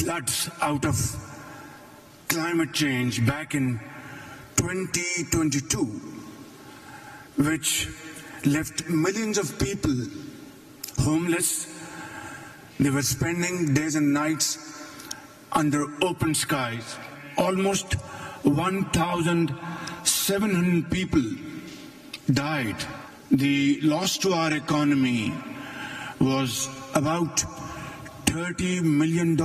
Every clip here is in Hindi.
floods out of climate change back in 2022, which left millions of people homeless. They were spending days and nights under open skies. Almost 1,700 people died. The loss to our economy was about $30 million.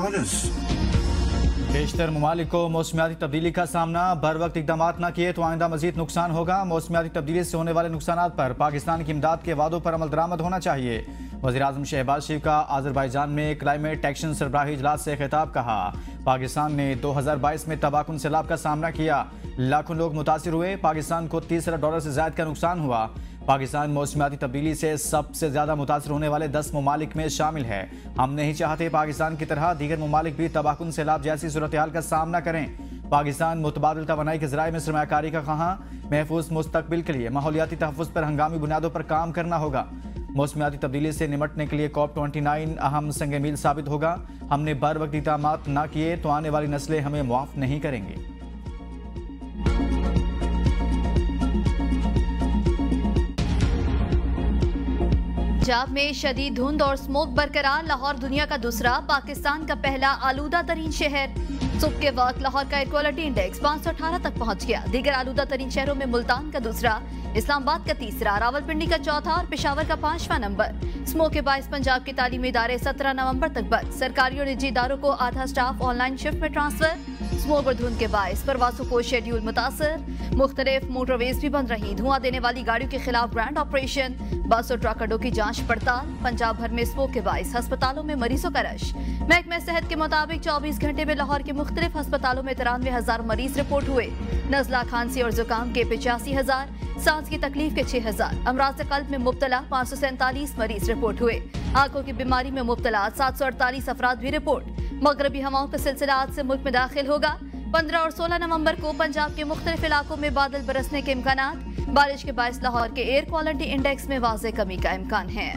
बेशतर ममालिक को मौसमियाती तब्दीली का सामना बर वक्त इकदाम न किए तो आइंदा मजीद नुकसान होगा। मौसमियाती तब्दीली से होने वाले नुकसान पर पाकिस्तान की इमदाद के वादों पर अमल दरामद होना चाहिए। वज़ीर-ए-आज़म शहबाज शरीफ का आज़रबाईजान में क्लाइमेट एक्शन सरबराही इजलास से खिताब। कहा पाकिस्तान ने 2022 में तबाहकुन सैलाब का सामना किया, लाखों लोग मुतासिर हुए, पाकिस्तान को $30 से ज्यादा का नुकसान हुआ। पाकिस्तान मौसमियाती तब्दीली से सबसे ज्यादा मुतासर होने वाले 10 ममालिक में शामिल है। हम नहीं चाहते पाकिस्तान की तरह दीगर ममालिक भी तबाहकुन सैलाब जैसी सूरत हाल का सामना करें। पाकिस्तान मुतबादिल तवानाई के ज़राए में सरमायाकारी का कहा, महफूज मुस्तकबिल के लिए माहौलियाती तहफ़्फ़ुज़ पर हंगामी बुनियादों पर काम करना होगा। मौसमियाती तब्दीली से निमटने के लिए COP29 अहम संग मील साबित होगा। हमने बर वक्त इक़दामात न किए तो आने वाली नस्लें हमें मुआफ़ नहीं करेंगी। पंजाब में शदीद धुंध और स्मोक बरकरार। लाहौर दुनिया का दूसरा, पाकिस्तान का पहला आलूदा तरीन शहर। सुबह के वक्त लाहौर का एयर क्वालिटी इंडेक्स 518 तक पहुंच गया। दीगर आलूदा तरीन शहरों में मुल्तान का दूसरा, इस्लामाबाद का तीसरा, रावलपिंडी का चौथा और पेशावर का 5वां नंबर। स्मोक के बायस पंजाब के तालीमी इदारे 17 नवंबर तक बंद। सरकारी और निजी इदारों को आधा स्टाफ ऑनलाइन शिफ्ट में ट्रांसफर। स्मोक और धुंध के बायस परवासों को शेड्यूल मुतासर। मुख्तलिफ मोटरवेज भी बंद रही। धुआं देने वाली गाड़ियों के खिलाफ ग्रैंड ऑपरेशन। बस और ट्रक अड्डों की जांच पड़ताल। पंजाब भर में स्मोक के बायस अस्पतालों में मरीजों का रश। महकमा सेहत के मुताबिक 24 घंटे में लाहौर के मुख्तलिफ अस्पतालों में 93,000 मरीज रिपोर्ट हुए। नजला, खांसी और जुकाम के 85,000, सांस की तकलीफ के 6,000, अमराज कल्ब में मुब्तला 547 मरीज रिपोर्ट हुए। आंखों की बीमारी में मुब्तला 748 अफराद भी रिपोर्ट। मगरबी हवाओं का सिलसिला आज से मुल्क में दाखिल होगा। 15 और 16 नवंबर को पंजाब के मुख्तलिफ इलाकों में बादल बरसने के इम्कानात। बारिश के बायस लाहौर के एयर क्वालिटी इंडेक्स में वाज़े कमी का इम्कान है।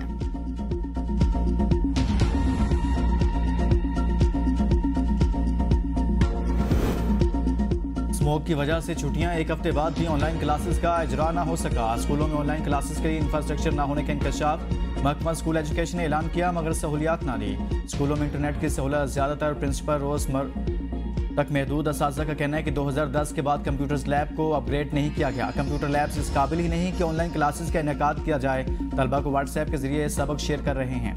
स्मोक की वजह से छुट्टियां, एक हफ्ते बाद भी ऑनलाइन क्लासेस का इजरा न हो सका। स्कूलों में ऑनलाइन क्लासेस के लिए इंफ्रास्ट्रक्चर न होने का इंकशाफ। महकमा स्कूल एजुकेशन ने ऐलान किया मगर सहूलियात ना दी। स्कूलों में इंटरनेट की सहूलत ज्यादातर प्रिंसिपल रोजमर तक महदूद। असातिज़ा का कहना है कि 2010 के बाद कंप्यूटर्स लैब को अपग्रेड नहीं किया गया। कंप्यूटर लैब्स इस काबिल ही नहीं कि ऑनलाइन क्लासेस का इनेकाद किया जाए। तलबा को व्हाट्सएप के जरिए सबक शेयर कर रहे हैं।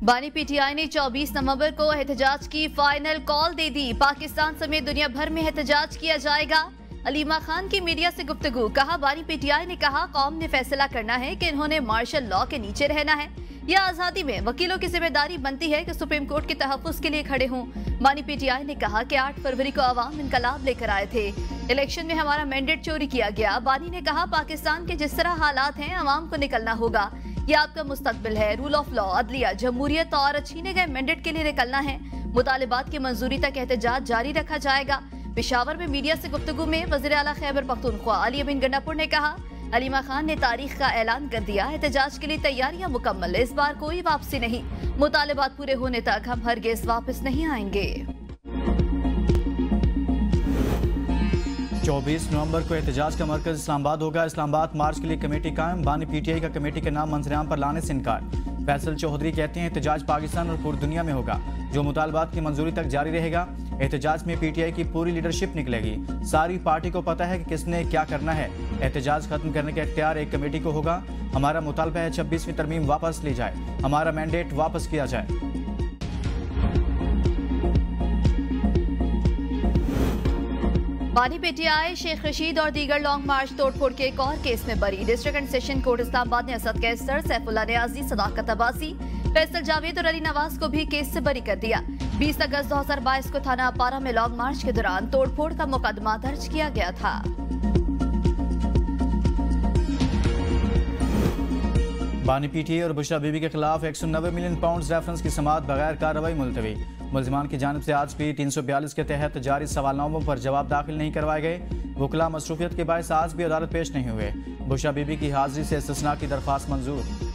बानी पीटीआई ने 24 नवंबर को एहतजाज की फाइनल कॉल दे दी। पाकिस्तान समेत दुनिया भर में एहतजाज किया जाएगा। अलीमा खान की मीडिया से गुफ्तगू। कहा बानी पीटीआई ने कहा कौम ने फैसला करना है कि इन्होंने मार्शल लॉ के नीचे रहना है या आजादी में। वकीलों की जिम्मेदारी बनती है कि सुप्रीम कोर्ट के तहफ्फुज़ के लिए खड़े हों। बानी पीटीआई ने कहा कि 8 फरवरी को अवाम इनकलाब लेकर आए थे। इलेक्शन में हमारा मैंडेट चोरी किया गया। बानी ने कहा पाकिस्तान के जिस तरह हालात हैं अवाम को निकलना होगा। ये आपका मुस्तकबिल है। रूल ऑफ लॉ, अदलिया, जमहूरियत और छीने गए मैंडेट के लिए निकलना है। मुतालिबात की मंजूरी तक एहतजाज जारी रखा जाएगा। पेशावर में मीडिया से गुफ्तगू में वज़ीर आला खैबर पख्तूनख्वा अली अमीन गंडापुर ने कहा अलीमा खान ने तारीख का ऐलान कर दिया। एहतजाज के लिए तैयारियां मुकम्मल। इस बार कोई वापसी नहीं। मुतालिबात पूरे होने तक हम हरगिज़ वापस नहीं आएंगे। 24 नवंबर को एहतजाज का मरकज इस्लामाबाद होगा। इस्लामाबाद मार्च के लिए कमेटी कायम। बानी पीटीआई का कमेटी का नाम मंजरेआम पर लाने से इनकार। फैसल चौधरी कहते हैं एहतजाज पाकिस्तान और पूरी दुनिया में होगा जो मुतालबात की मंजूरी तक जारी रहेगा। एहतजाज में पीटीआई की पूरी लीडरशिप निकलेगी। सारी पार्टी को पता है कि किसने क्या करना है। एहतजाज खत्म करने का इख्तियार एक कमेटी को होगा। हमारा मुतालबा है 26वीं तरमीम वापस ली जाए। हमारा मैंडेट वापस किया जाए। बानी पीटीआई शेख रशीद और दीगर लॉन्ग मार्च तोड़फोड़ के एक और केस में बरी। District and session court Islamabad ने असद कैसर, सैफुल्लाह नियाजी, सदाकत अब्बासी, फैसल जावेद और अली नवाज को भी केस से बरी कर दिया। 20 अगस्त 2022 को थाना अपारा में लॉन्ग मार्च के दौरान तोड़फोड़ का मुकदमा दर्ज किया गया था। बानी पीटीए और बुशरा बीबी के खिलाफ 190 मिलियन पाउंड रेफरेंस की समाअत बगैर कार्रवाई मुलतवी। मुलजिमान की जानिब से आज भी 342 के तहत जारी सवालनामों पर जवाब दाखिल नहीं करवाए गए। वकला मसरूफियत के बायस आज भी अदालत पेश नहीं हुए। बुशरा बीबी की हाजिरी से इस्तिस्ना की दरख्वास्त मंजूर।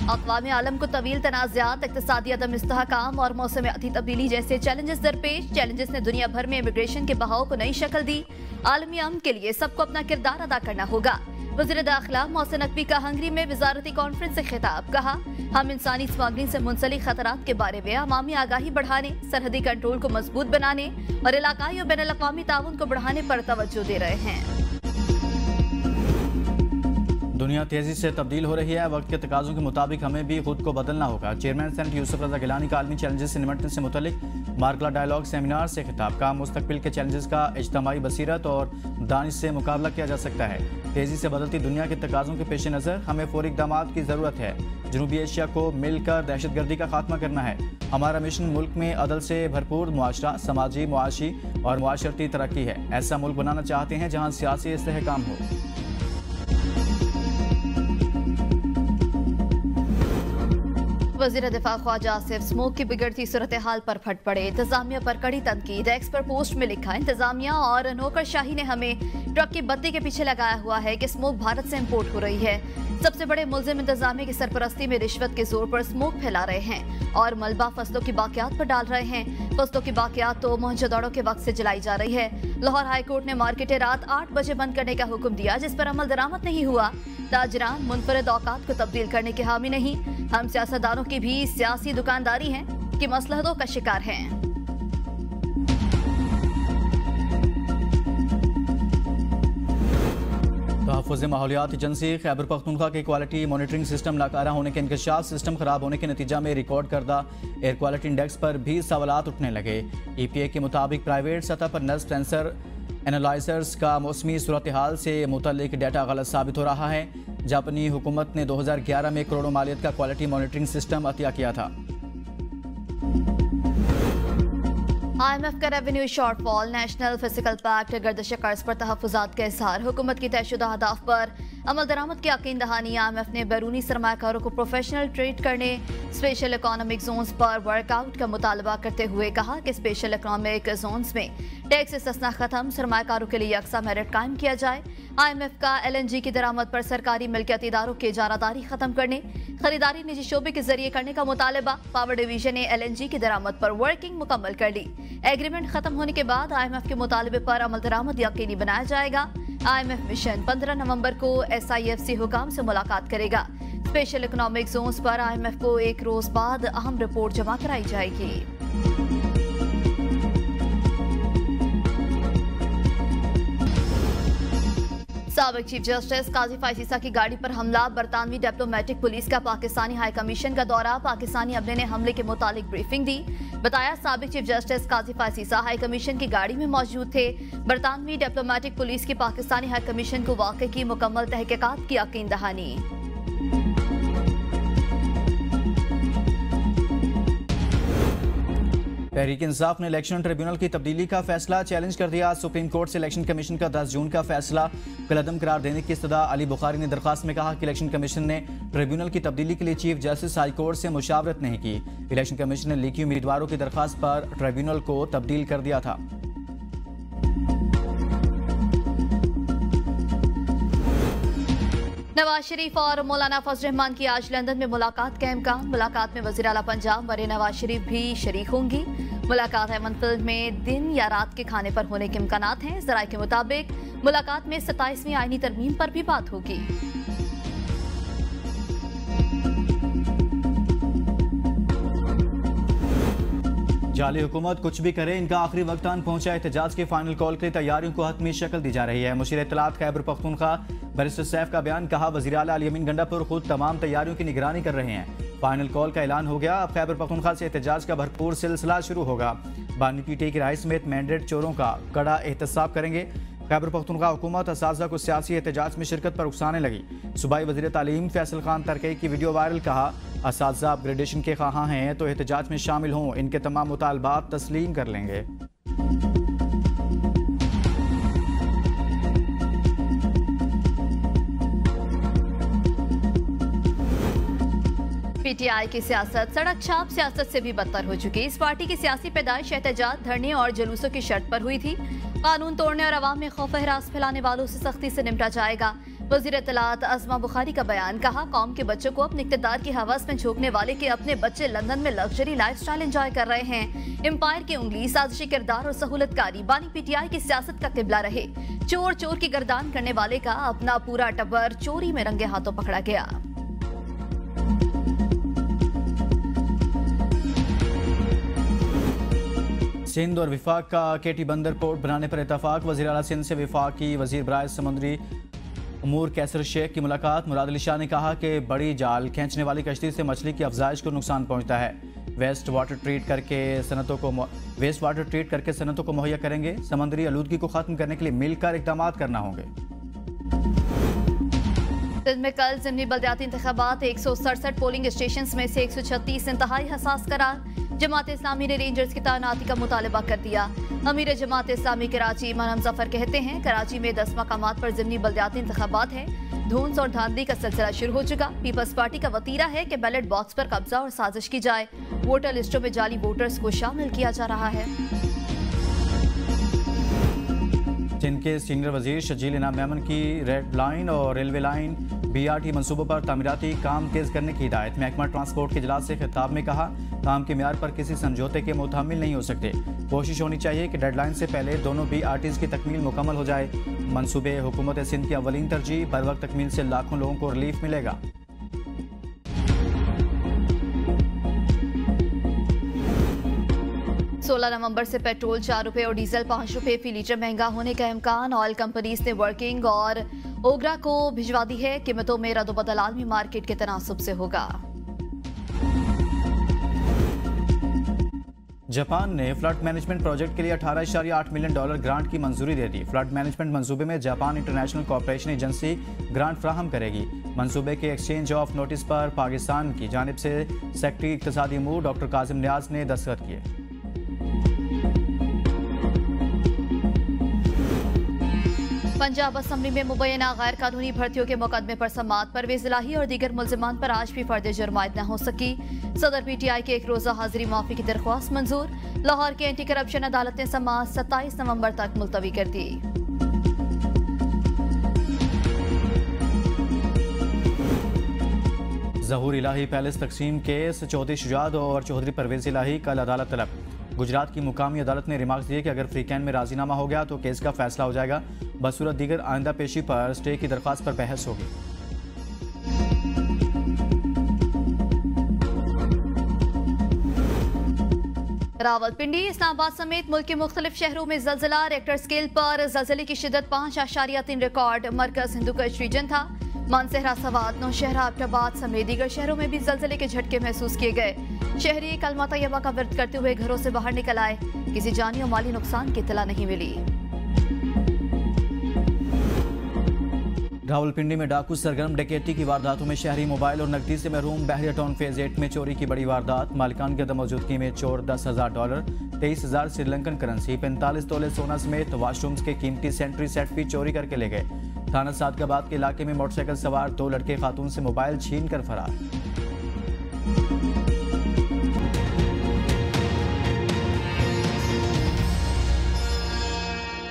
अक़वाम आलम को तवील तनाज़ात, इक़्तिसादी अदम इस्तेहकाम और मौसमियाती तब्दीली जैसे चैलेंजेस दरपेश। चैलेंजेस ने दुनिया भर में इमिग्रेशन के बहाव को नई शक्ल दी। आलमी अमन के लिए सबको अपना किरदार अदा करना होगा। वज़ीर दाखिला मोहसिन नकवी का हंगरी में वजारती कॉन्फ्रेंस से खिताब। कहा, हम इंसानी स्मगलिंग से मुंसलिक खतरात के बारे में अवामी आगाही बढ़ाने, सरहदी कंट्रोल को मजबूत बनाने और इलाकाई और बैनुल अक़वामी ताउन को बढ़ाने पर तवज्जो दे रहे हैं। दुनिया तेजी से तब्दील हो रही है। वक्त के तकाज़ों के मुताबिक हमें भी खुद को बदलना होगा। चेयरमैन सेनेट यूसुफ रजा गिलानी का आलमी चैलेंजेस से निपटने से मुतल्लिक मार्कला डायलॉग सेमिनार से खिताब। का मुस्तकबिल के चैलेंजेस का इज्तमाई बसीरत और दानिश से मुकाबला किया जा सकता है। तेजी से बदलती दुनिया के तकाज़ों के पेश नज़र हमें फौरी इक़दामात की ज़रूरत है। जनूबी एशिया को मिलकर दहशतगर्दी का खात्मा करना है। हमारा मिशन मुल्क में अदल से भरपूर मुआशरा, समाजी, मुआशी और मुआशरती तरक्की है। ऐसा मुल्क बनाना चाहते हैं जहाँ सियासी इस्तेहकाम हो। वज़ीर दिफा ख्वाजा आसिफ स्मोक की बिगड़ती सूरत हाल पर फट पड़े। इंतजामिया पर कड़ी तनकीद। एक्स पर पोस्ट में लिखा, इंतजामिया और नौकरशाही ने हमें ट्रक की बत्ती के पीछे लगाया हुआ है कि स्मोक भारत से इम्पोर्ट हो रही है। सबसे बड़े मुल्जिम इंतजामिया की सरपरस्ती में रिश्वत के जोर पर स्मोक फैला रहे हैं और मलबा फसलों की बाकियात पर डाल रहे हैं। फसलों की बाकियात तो मोहनजोदड़ो के वक्त से जलाई जा रही है। लाहौर हाई कोर्ट ने मार्केटें रात 8 बजे बंद करने का हुक्म दिया, जिस पर अमल दरामद नहीं हुआ। ताजरान मुनफरद औकात को तब्दील करने के हामी नहीं। हम सियासतदानों की भी सियासी दुकानदारी है कि मसलहतों का शिकार हैं। तहफ़्फ़ुज़ माहौलियात एजेंसी खैबर पख्तूनख्वा के क्वालिटी मॉनिटरिंग सिस्टम नाकारा होने के इंकशाफ, सिस्टम खराब होने के नतीजा में रिकॉर्ड करदा एयर क्वालिटी इंडेक्स पर भी सवालात उठने लगे। EPA के मुताबिक प्राइवेट सतह पर नस्ब सेंसर एनालाइजर्स का मौसमी सूरत हाल से मुतल्लिक डाटा गलत साबित हो रहा है। जापानी हुकूमत ने 2011 में करोड़ों मालियत का क्वालिटी मॉनिटरिंग सिस्टम अतिया किया था। IMF का revenue shortfall, national physical pact, गर्दिश कर्ज पर तहफ़्फ़ुज़ात का इज़हार, हुकूमत की तयशुदा अहदाफ पर अमल दरामद की यकीन दहानी। IMF ने बैरूनी सरमायाकारों को प्रोफेशनल ट्रीट करने, स्पेशल इकोनॉमिक जोन्स पर वर्कआउट का मुतालबा करते हुए कहा कि स्पेशल इकोनॉमिक जोन्स में टैक्स इस्तिस्ना खत्म, सरमायाकारों के लिए यकसा मेरिट कायम किया जाए। IMF का LNG की दरामद पर सरकारी मिल्कियत इदारों की इजारादारी खत्म करने, खरीदारी निजी शोबे के जरिए करने का मुतालबा। पावर डिवीजन ने LNG की दरामद पर वर्किंग मुकम्मल कर ली। एग्रीमेंट खत्म होने के बाद IMF के मुतालबे पर अमल दरामद यकीनी बनाया जाएगा। IMF मिशन 15 नवंबर को SIFC हुकाम से मुलाकात करेगा। स्पेशल इकोनॉमिक जोन्स पर IMF को एक रोज बाद अहम रिपोर्ट जमा कराई जाएगी। साबिक चीफ जस्टिस काजी फाइसीसा की गाड़ी पर हमला, बरतानवी डिप्लोमेटिक पुलिस का पाकिस्तानी हाई कमीशन का दौरा, पाकिस्तानी अमले ने हमले के मुतालिक ब्रीफिंग दी। बताया, साबिक चीफ जस्टिस काजी फाइसीसा हाई कमीशन की गाड़ी में मौजूद थे। बरतानवी डिप्लोमेटिक पुलिस की पाकिस्तानी हाई कमीशन को वाक़े की मुकम्मल तहकीकात की यकीन दहानी। तहरीक इंसाफ ने इलेक्शन ट्रिब्यूनल की तब्दीली का फैसला चैलेंज कर दिया। सुप्रीम कोर्ट से इलेक्शन कमीशन का 10 जून का फैसला कलअदम करार देने की इस्तदा। अली बुखारी ने दरखास्त में कहा कि इलेक्शन कमीशन ने ट्रिब्यूनल की तब्दीली के लिए चीफ जस्टिस हाई कोर्ट से मुशावरत नहीं की। इलेक्शन कमीशन ने लिखी उम्मीदवारों की दरखास्त पर ट्रिब्यूनल को तब्दील कर दिया था। नवाज शरीफ और मौलाना फजल रहमान की आज लंदन में मुलाकात का इम्कान। मुलाकात में वज़ीर आला पंजाब मरियम नवाज शरीफ भी शरीक होंगी। मुलाकात हेमंत फिल्ड में दिन या रात के खाने पर होने के इम्कानात हैं। ज़राए के मुताबिक मुलाकात में 27वीं आईनी तरमीम पर भी बात होगी। जाली हुकूमत कुछ भी करे, इनका आखिरी वक्त आन पहुंचा। एहतजाज के फाइनल कॉल के लिए तैयारियों को हतमी शक्ल दी जा रही है। मुशीर इत्तलात खैबर पख्तूनख्वा बैरिस्टर सैफ का बयान, कहा वज़ीर आला अली अमीन गंडापुर खुद तमाम तैयारियों की निगरानी कर रहे हैं। फाइनल कॉल का ऐलान हो गया। अब खैबर पख्तूनख्वा से एहतजाज का भरपूर सिलसिला शुरू होगा। बानी पीटीए की राय समेत मैंडेट चोरों का कड़ा एहतसाब करेंगे। खैबर पख्तूनख्वा हुकूमत असातिज़ा को सियासी एहतजाज में शिरकत पर उकसाने लगी। सूबाई वज़ीर तालीम फैसल खान तरकई की वीडियो वायरल, कहा असातिज़ा अपग्रेडेशन के ख्वाहां हैं तो एहतजाज में शामिल हों, इनके तमाम मुतालबात तस्लीम कर लेंगे। पीटीआई की सियासत सड़क छाप सियासत से भी बदतर हो चुकी। इस पार्टी की सियासी पैदाइश एहतजाज, धरने और जुलूसों की शर्त पर हुई थी। कानून तोड़ने और अवाम में खौफ हरास फैलाने वालों से सख्ती से निपटा जाएगा। वजीर इत्तलात अज़मा बुखारी का बयान, कहा कौम के बच्चों को अपने इक़्तिदार की हवस में झोंकने वाले के अपने बच्चे लंदन में लग्जरी लाइफस्टाइल एंजॉय कर रहे हैं। एम्पायर की उंगली, साजिशी किरदार और सहूलतकारी बानी पीटीआई की सियासत का किबला रहे। चोर चोर की गर्दान करने वाले का अपना पूरा टब्बर चोरी में रंगे हाथों पकड़ा गया। सिंध और विफाक का केटी बंदर पोर्ट बनाने पर इतफाक। वज़ीर आला सिंध से विफाकी वज़ीर बराए समुद्री उमूर कैसर शेख की मुलाकात। मुराद अली शाह ने कहा कि बड़ी जाल खींचने वाली कश्ती से मछली की अफजाइश को नुकसान पहुंचता है। वेस्ट वाटर ट्रीट करके सनतों को मुहैया करेंगे। समंदरी आलूदगी को खत्म करने के लिए मिलकर इकदाम करना होंगे। सिंध में कल ज़िमनी बल्दियाती इंतखाबात, 167 पोलिंग स्टेशन में से 136 इंतहाई हसास करार। जमात इस्लामी ने रेंजर्स की तैनाती का मुतालबा कर दिया। अमीर जमात इस्लामी कराची इमाम जफर कहते हैं, कराची में 10 मकामात पर ज़िमनी बल्दियाती इंतखाबात हैं। धूंस और धांधली का सिलसिला शुरू हो चुका। पीपल्स पार्टी का वतीरा है कि बैलेट बॉक्स पर कब्जा और साजिश की जाए। वोटर लिस्टों में जाली वोटर्स को शामिल किया जा रहा है। सिंध के सीनियर वजीर शजील इनाम मेमन की रेड लाइन और रेलवे लाइन BRT मंसूबों पर तामीराती काम तेज करने की हिदायत। महकमा ट्रांसपोर्ट के इजलास से खिताब में कहा, काम के म्यार पर किसी समझौते के मुतामिल नहीं हो सकते। कोशिश होनी चाहिए कि डेडलाइन से पहले दोनों BRTs की तकमील मुकम्मल हो जाए। मंसूबे हुकूमत सिंध की अवलीन तरजीह, बर वक्त तकमील से लाखों लोगों को रिलीफ मिलेगा। 16 नवंबर से पेट्रोल 4 रुपए और डीजल 5 रुपए फी लीटर महंगा होने का इम्कान। ऑयल कंपनीज ने वर्किंग और ओगरा को भिजवा दी है। कीमतों में रद्द-बदल आलमी मार्केट के तनासुब से होगा। जापान ने फ्लड मैनेजमेंट प्रोजेक्ट के लिए $18.8 मिलियन ग्रांट की मंजूरी दे दी। फ्लड मैनेजमेंट मंसूबे में Japan international corporation agency grant फ्राहम करेगी। मंसूबे के एक्सचेंज ऑफ नोटिस पर पाकिस्तान की जानिब से सेक्रेटरी इक्तिसादी अमूर डॉक्टर काजिम नियाज ने दस्तखत किए। पंजाब असम्बली में मुबैना गैर कानूनी भर्तियों के मुकदमे पर समाअत। परवेज इलाही और दीगर मुल्जिमान पर आज भी फर्द जुर्म आयद न हो सकी। सदर PTI की एक रोजा हाजिरी माफी की दरख्वास्त मंजूर। लाहौर की एंटी करप्शन अदालत ने समाअत 27 नवंबर तक मुलतवी कर दी। ज़हूर इलाही पैलेस तकसीम केस, चौधरी शुजात और चौधरी परवेज इलाही कल अदालत तलब। गुजरात की मुकामी अदालत ने रिमार्क्स दिए कि अगर फ्रीकैन में राजीनामा हो गया तो केस का फैसला हो जाएगा। बसूरत दीगर आइंदा पेशी पर स्टे की दरख्वास्त पर बहस होगी। रावलपिंडी, इस्लामाबाद समेत मुल्क के मुख्तलिफ शहरों में जल्जला। रेक्टर स्केल पर जल्जले की शिद्दत 5.3 रिकॉर्ड। मरकज हिंदुकुश रीजन था। मानसहरा, सवात, नौशहरा, अब्टाबाद समेत दीगर शहरों में भी जल्जले के झटके महसूस किए गए। शहरी कलमा तैयबा का विर्द करते हुए घरों से बाहर निकल आए। किसी जानी और माली नुकसान की इत्तला नहीं मिली। रावलपिंडी में डाकू सरगर्म डकैती की वारदातों में शहरी मोबाइल और नकदी से महरूम। बहरिया टाउन फेज 8 में चोरी की बड़ी वारदात। मालिकान की अदम मौजूदगी में चोर $10,000, 23,000 श्रीलंकन करेंसी, 45 तोले सोना समेत वाशरूम्स के कीमती सेंट्री सेट भी चोरी करके ले गए। थाना सादकाबाद के इलाके में मोटरसाइकिल सवार 2 लड़के खातून से मोबाइल छीन कर फरार।